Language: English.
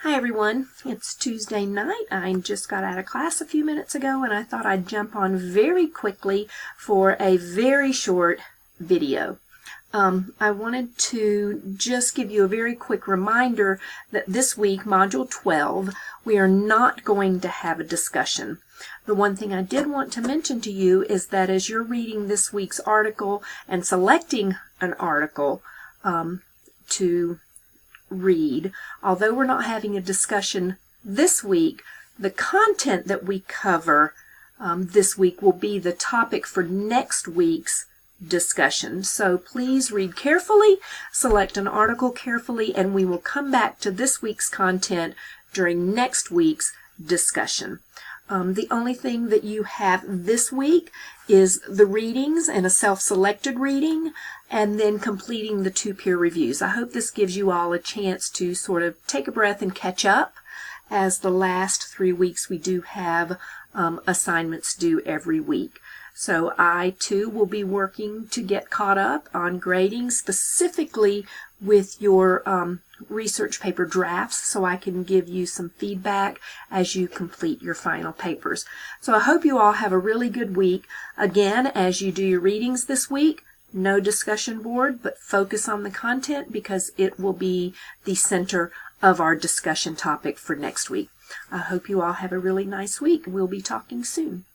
Hi everyone, it's Tuesday night. I just got out of class a few minutes ago and I thought I'd jump on very quickly for a very short video. I wanted to just give you a very quick reminder that this week, Module 12, we are not going to have a discussion. The one thing I did want to mention to you is that as you're reading this week's article and selecting an article to read, although we're not having a discussion this week, the content that we cover this week will be the topic for next week's discussion. So please read carefully, select an article carefully, and we will come back to this week's content during next week's discussion. The only thing that you have this week is the readings and a self-selected reading, and then completing the 2 peer reviews. I hope this gives you all a chance to sort of take a breath and catch up, as the last 3 weeks we do have assignments due every week. So I too will be working to get caught up on grading, specifically with your research paper drafts, so I can give you some feedback as you complete your final papers. So I hope you all have a really good week. Again, as you do your readings this week, no discussion board, but focus on the content because it will be the center of our discussion topic for next week. I hope you all have a really nice week. We'll be talking soon.